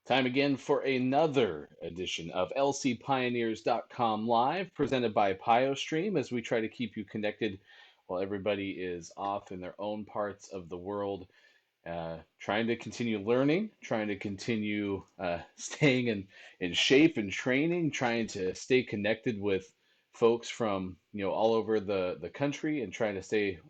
Time again for another edition of lcpioneers.com Live, presented by PioStream, as we try to keep you connected while everybody is off in their own parts of the world, trying to continue learning, trying to continue staying in shape and training, trying to stay connected with folks from all over the country, and trying to stay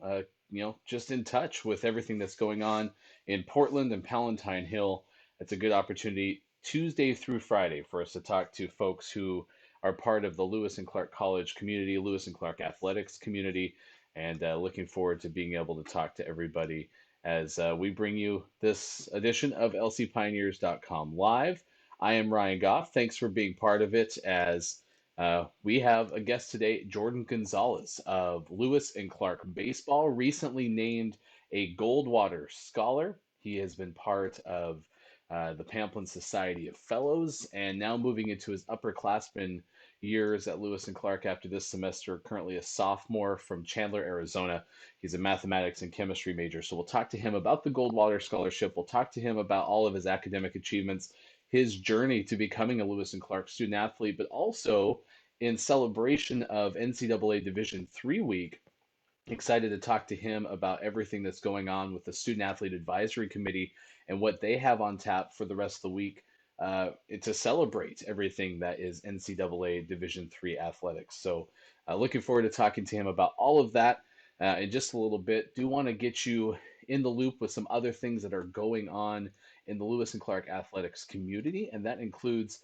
just in touch with everything that's going on in Portland and Palatine Hill. It's a good opportunity Tuesday through Friday for us to talk to folks who are part of the Lewis and Clark College community, Lewis and Clark athletics community, and looking forward to being able to talk to everybody as we bring you this edition of lcpioneers.com Live. I am Ryan Goff. Thanks for being part of it as we have a guest today, Jordan Gonzalez of Lewis and Clark Baseball, recently named a Goldwater Scholar. He has been part of the Pamplin Society of Fellows, and now moving into his upperclassmen years at Lewis and Clark after this semester, currently a sophomore from Chandler, Arizona. He's a mathematics and chemistry major. So we'll talk to him about the Goldwater Scholarship. We'll talk to him about all of his academic achievements, his journey to becoming a Lewis and Clark student athlete, but also in celebration of NCAA Division III week, excited to talk to him about everything that's going on with the Student Athlete Advisory Committee and what they have on tap for the rest of the week to celebrate everything that is NCAA Division III athletics. So looking forward to talking to him about all of that in just a little bit. Do want to get you in the loop with some other things that are going on in the Lewis and Clark athletics community, and that includes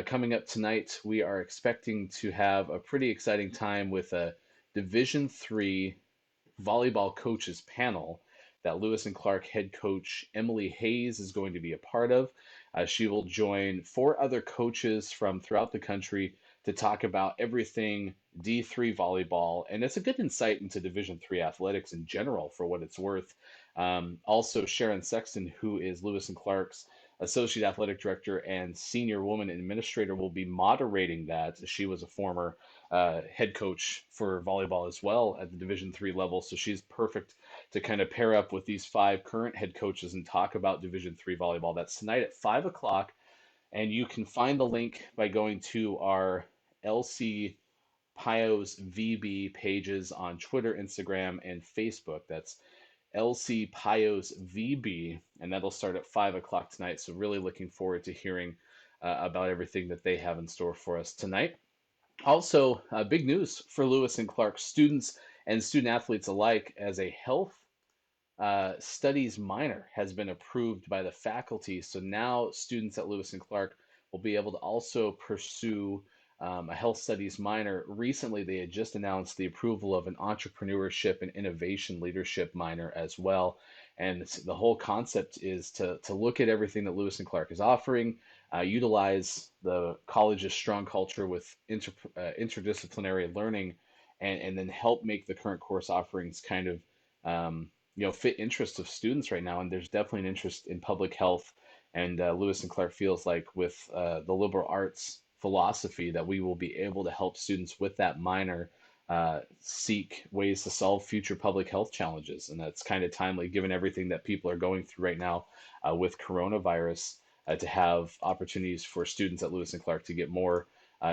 coming up tonight. We are expecting to have a pretty exciting time with a Division III volleyball coaches panel that Lewis and Clark head coach Emily Hayes is going to be a part of. She will join four other coaches from throughout the country to talk about everything D3 volleyball, and it's a good insight into Division III athletics in general for what it's worth. Also, Sharon Sexton, who is Lewis and Clark's Associate Athletic Director and Senior Woman Administrator, will be moderating that. She was a former head coach for volleyball as well at the Division III level, so she's perfect to kind of pair up with these five current head coaches and talk about Division III volleyball. That's tonight at 5 o'clock, and you can find the link by going to our LC Pios VB pages on Twitter, Instagram, and Facebook. That's LC Pios VB, and that'll start at 5 o'clock tonight. So really looking forward to hearing about everything that they have in store for us tonight. Also, big news for Lewis and Clark students and student athletes alike, as a health studies minor has been approved by the faculty. So now students at Lewis and Clark will be able to also pursue a health studies minor. Recently, they had just announced the approval of an entrepreneurship and innovation leadership minor as well. And the whole concept is to look at everything that Lewis and Clark is offering, utilize the college's strong culture with interdisciplinary learning, and then help make the current course offerings kind of fit interests of students right now. And there's definitely an interest in public health. And Lewis and Clark feels like with the liberal arts philosophy that we will be able to help students with that minor seek ways to solve future public health challenges. And that's kind of timely given everything that people are going through right now with coronavirus, to have opportunities for students at Lewis and Clark to get more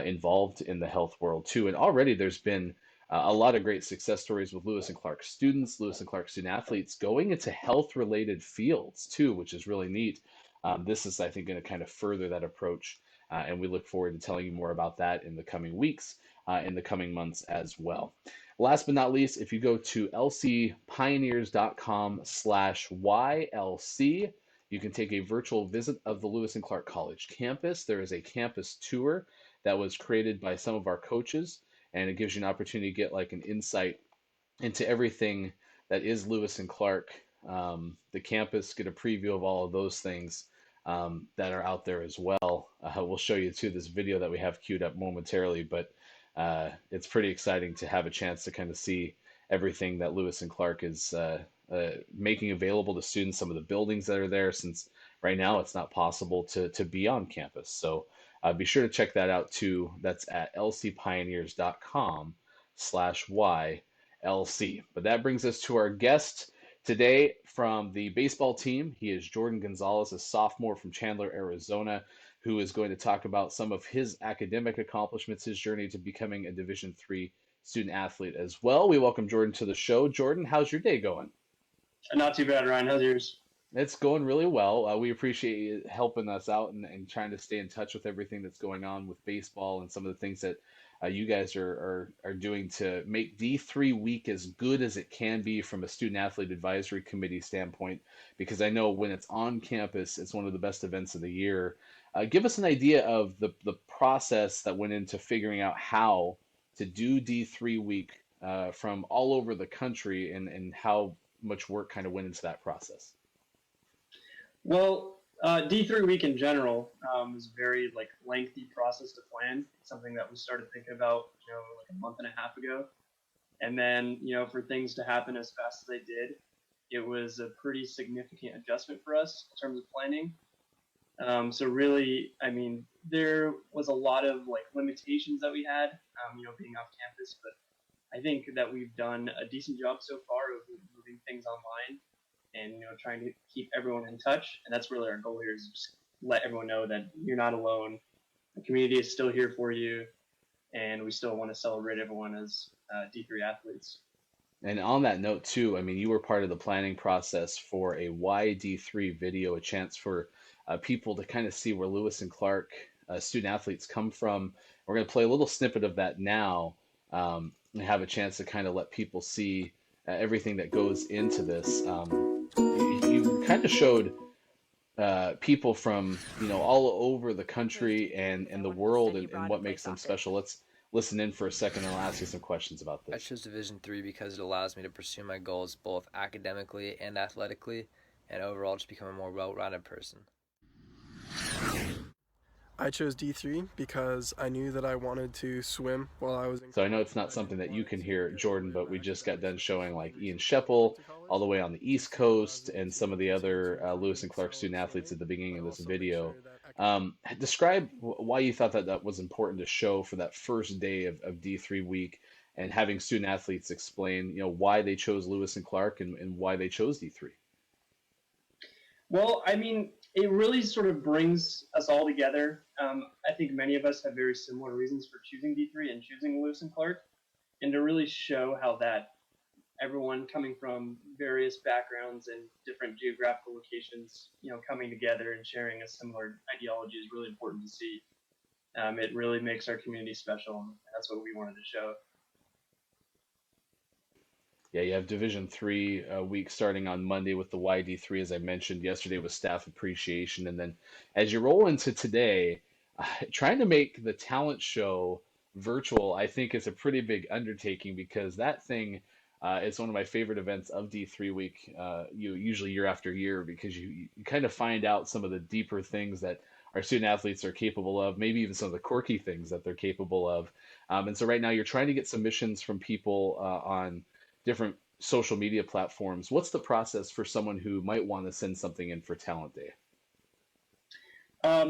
involved in the health world too. And already there's been a lot of great success stories with Lewis and Clark students, Lewis and Clark student athletes going into health-related fields too, which is really neat. This is, I think, going to kind of further that approach And we look forward to telling you more about that in the coming weeks, in the coming months as well. Last but not least, if you go to lcpioneers.com/YLC, you can take a virtual visit of the Lewis and Clark College campus. There is a campus tour that was created by some of our coaches, and it gives you an opportunity to get like an insight into everything that is Lewis and Clark, the campus, get a preview of all of those things that are out there as well. We'll show you too this video that we have queued up momentarily, but it's pretty exciting to have a chance to kind of see everything that Lewis and Clark is making available to students, some of the buildings that are there, since right now it's not possible to be on campus. So be sure to check that out too. That's at lcpioneers.com/Y. But that brings us to our guest today from the baseball team. He is Jordan Gonzalez, a sophomore from Chandler, Arizona, who is going to talk about some of his academic accomplishments, his journey to becoming a Division III student athlete as well. We welcome Jordan to the show. Jordan, how's your day going? Not too bad, Ryan. How's yours? It's going really well. We appreciate you helping us out and trying to stay in touch with everything that's going on with baseball and some of the things that you guys are doing to make D3 week as good as it can be from a student athlete advisory committee standpoint, because I know when it's on campus, it's one of the best events of the year. Give us an idea of the process that went into figuring out how to do D3 week from all over the country, and how much work kind of went into that process. Well, D3 week in general is a very lengthy process to plan. It's something that we started thinking about, like a month and a half ago. And then, for things to happen as fast as they did, it was a pretty significant adjustment for us in terms of planning. So really, I mean, there was a lot of limitations that we had, being off campus, but I think that we've done a decent job so far of moving things online and trying to keep everyone in touch. And that's really our goal here, is just let everyone know that you're not alone. The community is still here for you, and we still want to celebrate everyone as D3 athletes. And on that note too, I mean, you were part of the planning process for a YD3 video, a chance for people to kind of see where Lewis and Clark student athletes come from. We're going to play a little snippet of that now, and have a chance to kind of let people see everything that goes into this. You kind of showed people from all over the country and the world, and what makes them special. Let's listen in for a second, and I'll ask you some questions about I this. chose Division III because it allows me to pursue my goals both academically and athletically, and overall just become a more well-rounded person. I chose D3 because I knew that I wanted to swim while I was in So I know college, it's not but I something didn't that you want can to hear, get Jordan, loaded but in we my just got done academics showing for like the Ian reason that I went Sheppel to all college. the way on the East So I was Coast, and able some of the to continue to other Lewis and balance Clark student athletes swimming, at the beginning but of this also make video. sure that academics. Describe why you thought that that was important to show for that first day of D3 week, and having student athletes explain, why they chose Lewis and Clark, and why they chose D3. Well, I mean, it really sort of brings us all together. I think many of us have very similar reasons for choosing D3 and choosing Lewis and Clark, and to really show how that everyone coming from various backgrounds and different geographical locations, coming together and sharing a similar ideology is really important to see. It really makes our community special, and that's what we wanted to show. Yeah, you have Division III week starting on Monday with the YD3, as I mentioned. Yesterday was staff appreciation, and then as you roll into today, trying to make the talent show virtual, I think is a pretty big undertaking, because that thing is one of my favorite events of D3 week. Usually year after year, because you kind of find out some of the deeper things that our student athletes are capable of, maybe even some of the quirky things that they're capable of. And so right now you're trying to get submissions from people on different social media platforms. What's the process for someone who might want to send something in for Talent Day?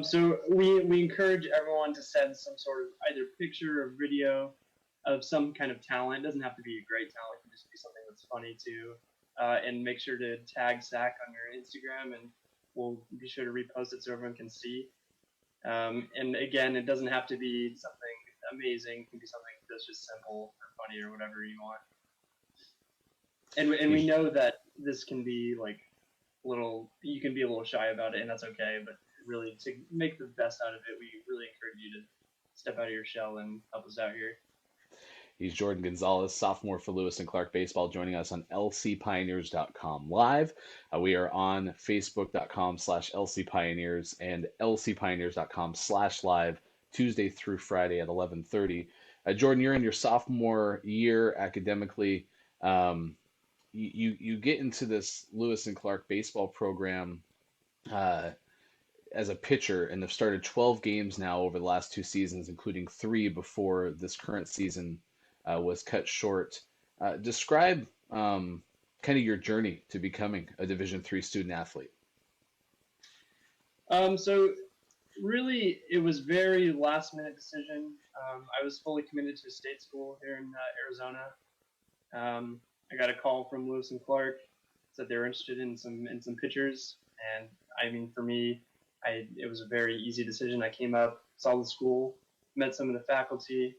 So we encourage everyone to send some sort of either picture or video of some kind of talent. It doesn't have to be a great talent; it can just be something that's funny too. And make sure to tag SAC on your Instagram, and we'll be sure to repost it so everyone can see. And again, it doesn't have to be something amazing. It can be something that's just simple or funny or whatever you want. And You, we know that this can be like little. You can be a little shy about it, and that's okay. But really to make the best out of it, we really encourage you to step out of your shell and help us out here. He's Jordan Gonzalez, sophomore for Lewis and Clark Baseball, joining us on lcpioneers.com live. We are on facebook.com/lcpioneers and lcpioneers.com/live Tuesday through Friday at 11:30. Jordan, you're in your sophomore year academically. You get into this Lewis and Clark baseball program uh, as a pitcher and have started 12 games now over the last 2 seasons, including 3 before this current season was cut short. Describe kind of your journey to becoming a Division III student athlete. So really, it was very last minute decision. I was fully committed to a state school here in Arizona. I got a call from Lewis and Clark, said they were interested in some pitchers, and I mean, for me, it was a very easy decision. I came up, saw the school, met some of the faculty.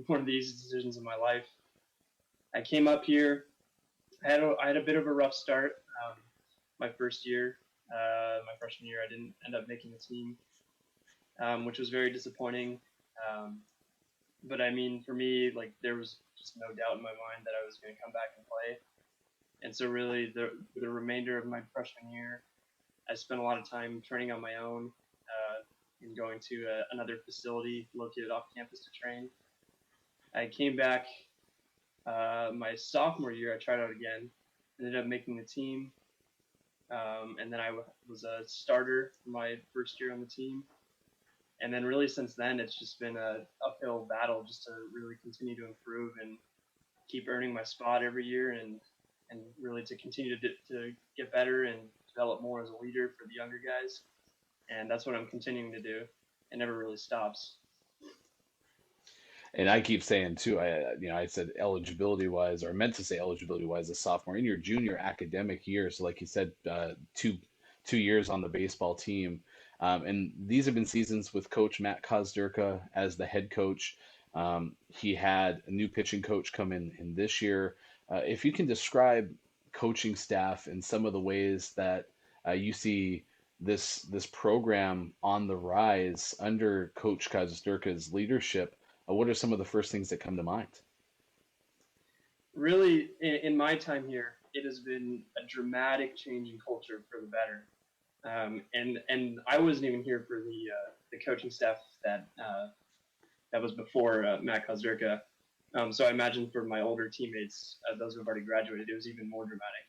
One of the easiest decisions of my life. I came up here. I had a bit of a rough start. My first year, my freshman year, I didn't end up making the team, which was very disappointing. But I mean, for me, like there was just no doubt in my mind that I was going to come back and play. And so really, the remainder of my freshman year, I spent a lot of time training on my own and going to another facility located off campus to train. I came back my sophomore year. I tried out again, ended up making the team, and then I was a starter for my first year on the team. And then really since then, it's just been an uphill battle just to really continue to improve and keep earning my spot every year and really to continue to get better and develop more as a leader for the younger guys. And that's what I'm continuing to do. It never really stops. And I keep saying too, I said eligibility wise, or meant to say eligibility wise, a sophomore in your junior academic year. So like you said, 2 years on the baseball team. And these have been seasons with Coach Matt Kozdurka as the head coach. He had a new pitching coach come in this year. If you can describe coaching staff and some of the ways that you see this program on the rise under Coach Kozdurka's leadership, what are some of the first things that come to mind? Really, in my time here, it has been a dramatic change in culture for the better. And I wasn't even here for the coaching staff that was before Matt Kozdurka. So I imagine for my older teammates, those who have already graduated, it was even more dramatic.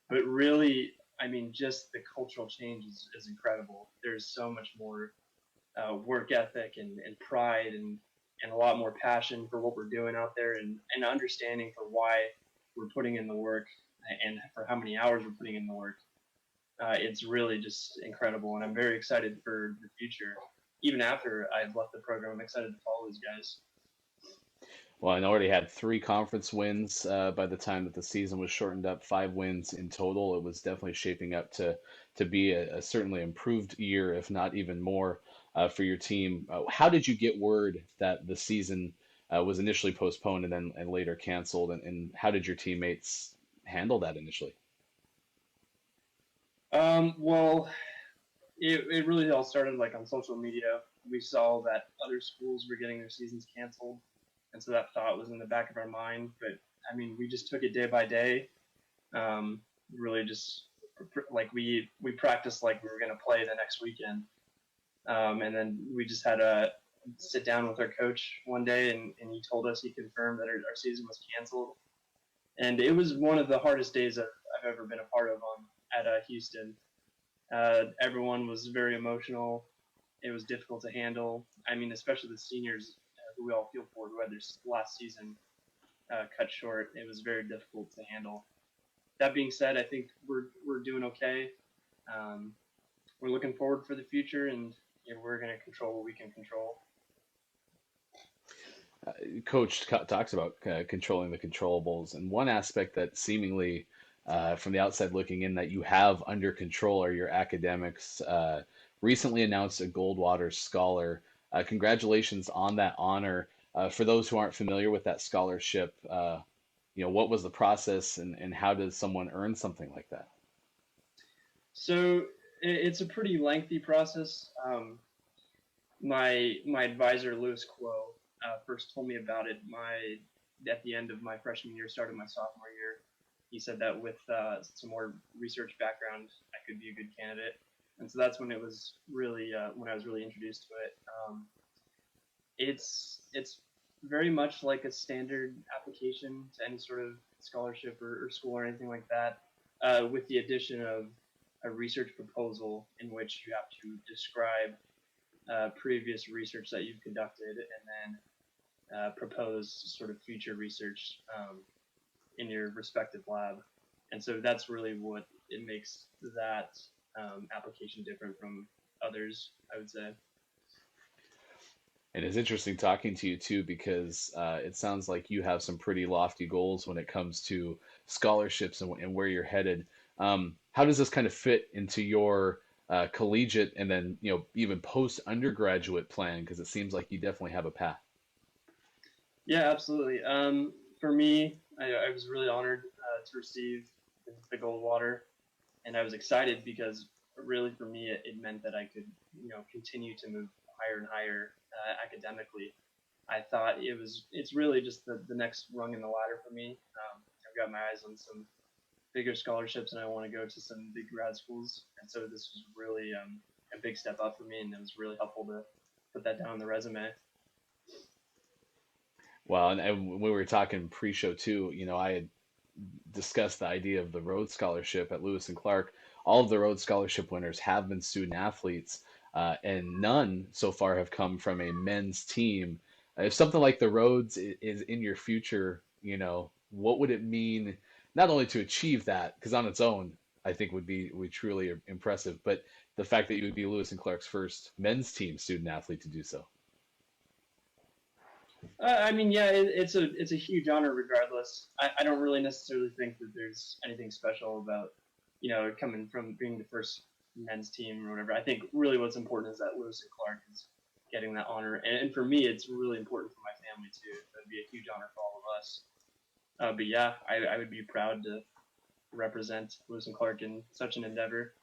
But really, I mean, just the cultural change is incredible. There's so much more work ethic and pride and a lot more passion for what we're doing out there and understanding for why we're putting in the work and for how many hours we're putting in the work. It's really just incredible, and I'm very excited for the future. Even after I've left the program, I'm excited to follow these guys. Well, I already had 3 conference wins by the time that the season was shortened up, 5 wins in total. It was definitely shaping up to be a certainly improved year, if not even more, for your team. How did you get word that the season was initially postponed and then later canceled, and how did your teammates handle that initially? Well, it really all started like on social media. We saw that other schools were getting their seasons canceled, and so that thought was in the back of our mind. But I mean, we just took it day by day. Really, just like we practiced like we were going to play the next weekend, and then we just had to sit down with our coach one day, and he told us, he confirmed that our season was canceled, and it was one of the hardest days I've ever been a part of at Houston. Everyone was very emotional. It was difficult to handle. I mean, especially the seniors who we all feel for, who had their last season cut short. It was very difficult to handle. That being said, I think we're doing okay. We're looking forward for the future, and we're going to control what we can control. Coach talks about controlling the controllables, and one aspect that seemingly from the outside looking in that you have under control are your academics. Recently announced a Goldwater Scholar. Congratulations on that honor. For those who aren't familiar with that scholarship, what was the process and how does someone earn something like that? So It's a pretty lengthy process. My advisor Lewis Quo first told me about it at the end of my freshman year, started my sophomore year. He said that with some more research background, I could be a good candidate, and so that's when it was really when I was really introduced to it. It's very much like a standard application to any sort of scholarship or school or anything like that, with the addition of a research proposal in which you have to describe previous research that you've conducted and then propose sort of future research in your respective lab. And so that's really what it makes that application different from others, I would say. And it's interesting talking to you too, because it sounds like you have some pretty lofty goals when it comes to scholarships and where you're headed. How does this kind of fit into your collegiate and then, even post undergraduate plan? Because it seems like you definitely have a path. Yeah, absolutely. For me, I was really honored to receive the Goldwater, and I was excited because really for me it meant that I could continue to move higher and higher academically. I thought it's really just the next rung in the ladder for me. I've got my eyes on some bigger scholarships, and I want to go to some big grad schools, and so this was really a big step up for me, and it was really helpful to put that down on the resume. Well, and when we were talking pre-show too, I had discussed the idea of the Rhodes Scholarship at Lewis and Clark. All of the Rhodes Scholarship winners have been student athletes, and none so far have come from a men's team. If something like the Rhodes is in your future, what would it mean not only to achieve that, because on its own, I think would truly impressive, but the fact that you would be Lewis and Clark's first men's team student athlete to do so. I mean, yeah, it's a huge honor regardless. I don't really necessarily think that there's anything special about coming from being the first men's team or whatever. I think really what's important is that Lewis and Clark is getting that honor, and for me, it's really important for my family too. That'd be a huge honor for all of us. But yeah, I would be proud to represent Lewis and Clark in such an endeavor.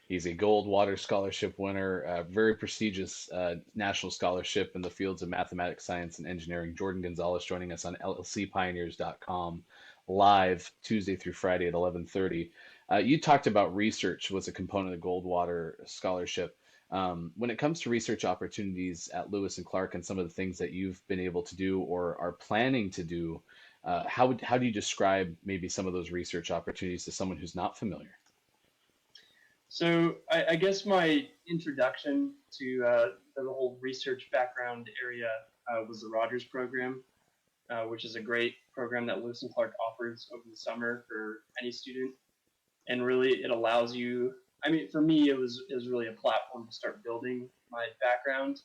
He's a Goldwater Scholarship winner, a very prestigious national scholarship in the fields of mathematics, science, and engineering. Jordan Gonzalez joining us on lcpioneers.com live Tuesday through Friday at 11:30. You talked about research was a component of Goldwater Scholarship. When it comes to research opportunities at Lewis and Clark and some of the things that you've been able to do or are planning to do, how do you describe maybe some of those research opportunities to someone who's not familiar? So I guess my introduction to the whole research background area was the Rogers program, which is a great program that Lewis and Clark offers over the summer for any student. And really, it allows you. I mean, for me, it was really a platform to start building my background.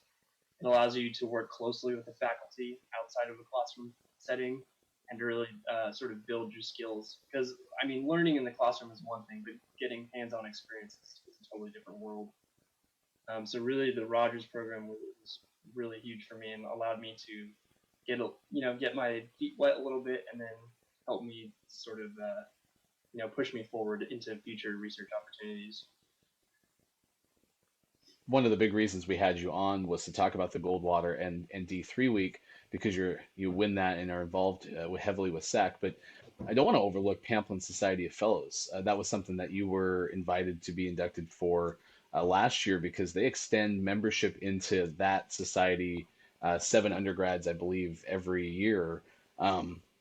It allows you to work closely with the faculty outside of a classroom setting and to really sort of build your skills. Because, I mean, learning in the classroom is one thing, but getting hands-on experience is a totally different world. So really, the Rogers program was really huge for me and allowed me to get my feet wet a little bit and then help me sort of push me forward into future research opportunities. One of the big reasons we had you on was to talk about the Goldwater and D3 week, because you win that and are involved heavily with SAC. But I don't want to overlook Pamplin Society of Fellows. That was something that you were invited to be inducted for last year, because they extend membership into that society, 7 undergrads, I believe, every year.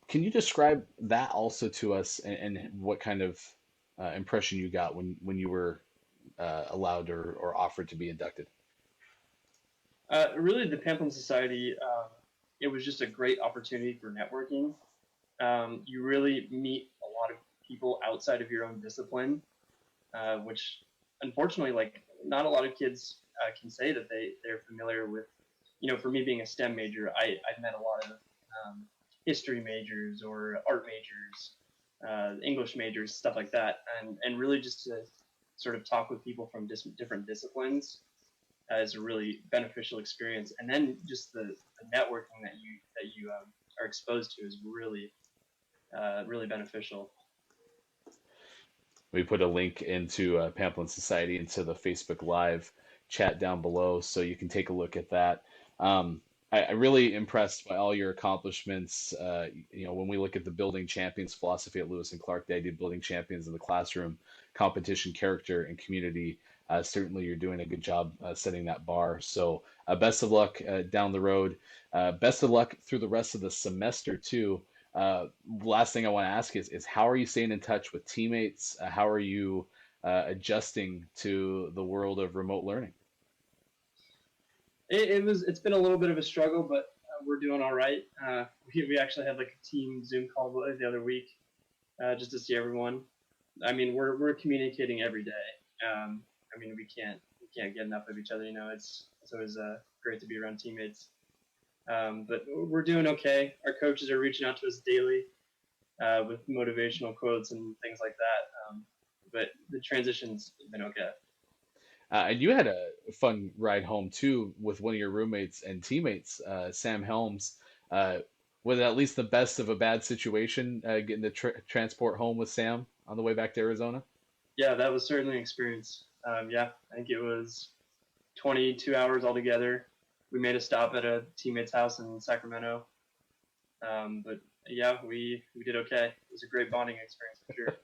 Can you describe that also to us, and what kind of impression you got when you were allowed or offered to be inducted? Really, the Pamplin Society, it was just a great opportunity for networking. You really meet a lot of people outside of your own discipline, which unfortunately, like not a lot of kids can say that they're familiar with. For me being a STEM major, I've met a lot of history majors or art majors, English majors, stuff like that, and really just to sort of talk with people from different disciplines is a really beneficial experience. And then just the networking that you are exposed to is really really beneficial. We put a link into Pamplin Society into the Facebook Live chat down below, so you can take a look at that. I'm really impressed by all your accomplishments. When we look at the building champions philosophy at Lewis and Clark, the idea of building champions in the classroom, competition, character, and community. Certainly, you're doing a good job setting that bar. So, best of luck down the road. Best of luck through the rest of the semester too. Last thing I want to ask is how are you staying in touch with teammates? How are you adjusting to the world of remote learning? It's been a little bit of a struggle, but we're doing all right. We actually had like a team Zoom call the other week just to see everyone. I mean, we're communicating every day. I mean, we can't get enough of each other. It's always great to be around teammates. But we're doing okay. Our coaches are reaching out to us daily with motivational quotes and things like that. But the transition's been okay. And you had a fun ride home too with one of your roommates and teammates, Sam Helms. Uh, was it at least the best of a bad situation getting the transport home with Sam on the way back to Arizona? Yeah, that was certainly an experience. Yeah, I think it was 22 hours altogether. We made a stop at a teammate's house in Sacramento. But yeah, we did okay. It was a great bonding experience for sure.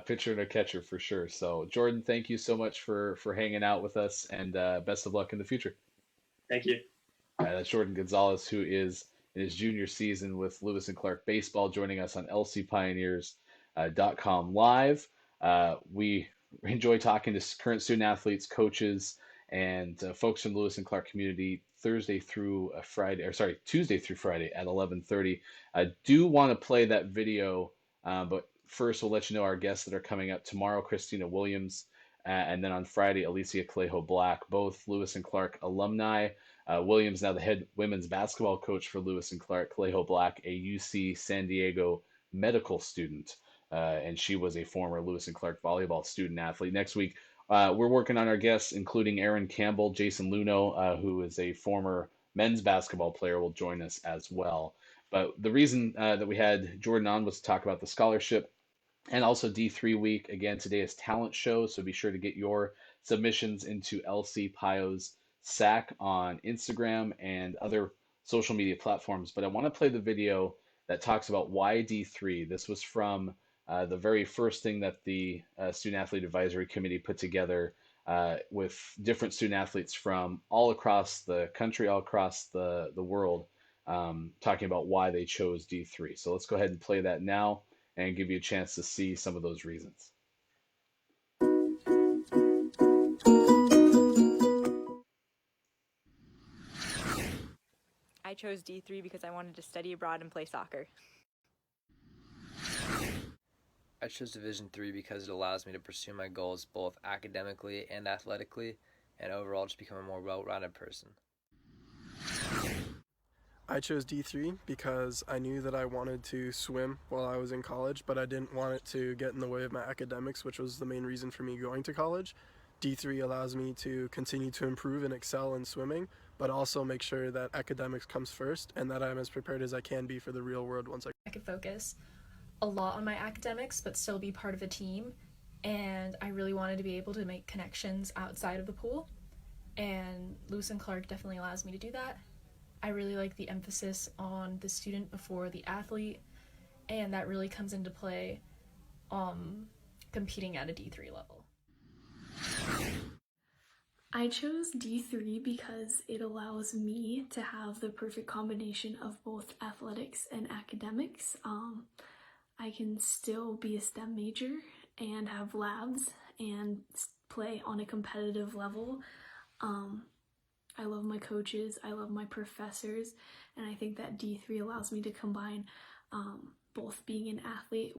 Pitcher and a catcher for sure. So Jordan, thank you so much for hanging out with us, and best of luck in the future. Thank you. That's Jordan Gonzalez, who is in his junior season with Lewis and Clark Baseball, joining us on lcpioneers.com live. We enjoy talking to current student athletes, coaches, and folks from the Lewis and Clark community Tuesday through Friday at 11:30. I do want to play that video, but first we'll let you know our guests that are coming up tomorrow: Christina Williams, and then on Friday, Alicia Calejo Black, both Lewis and Clark alumni. Williams now the head women's basketball coach for Lewis and Clark. Calejo Black, a UC San Diego medical student, and she was a former Lewis and Clark volleyball student athlete. Next week, we're working on our guests, including Aaron Campbell, Jason Luno, who is a former men's basketball player, will join us as well. But the reason that we had Jordan on was to talk about the scholarship and also D3 week. Again, today is talent show, so be sure to get your submissions into LC Pio's SAC on Instagram and other social media platforms. But I want to play the video that talks about why D3. This was from the very first thing that the Student Athlete Advisory Committee put together with different student athletes from all across the country, all across the world, talking about why they chose D3. So let's go ahead and play that now and give you a chance to see some of those reasons. I chose D3 because I wanted to study abroad and play soccer. I chose Division III because it allows me to pursue my goals both academically and athletically, and overall just become a more well-rounded person. I chose D3 because I knew that I wanted to swim while I was in college, but I didn't want it to get in the way of my academics, which was the main reason for me going to college. D3 allows me to continue to improve and excel in swimming, but also make sure that academics comes first and that I'm as prepared as I can be for the real world once I could focus a lot on my academics but still be part of a team, and I really wanted to be able to make connections outside of the pool, and Lewis and Clark definitely allows me to do that. I really like the emphasis on the student before the athlete, and that really comes into play competing at a D3 level. I chose D3 because it allows me to have the perfect combination of both athletics and academics. I can still be a STEM major and have labs and play on a competitive level. I love my coaches, I love my professors, and I think that D3 allows me to combine both being an athlete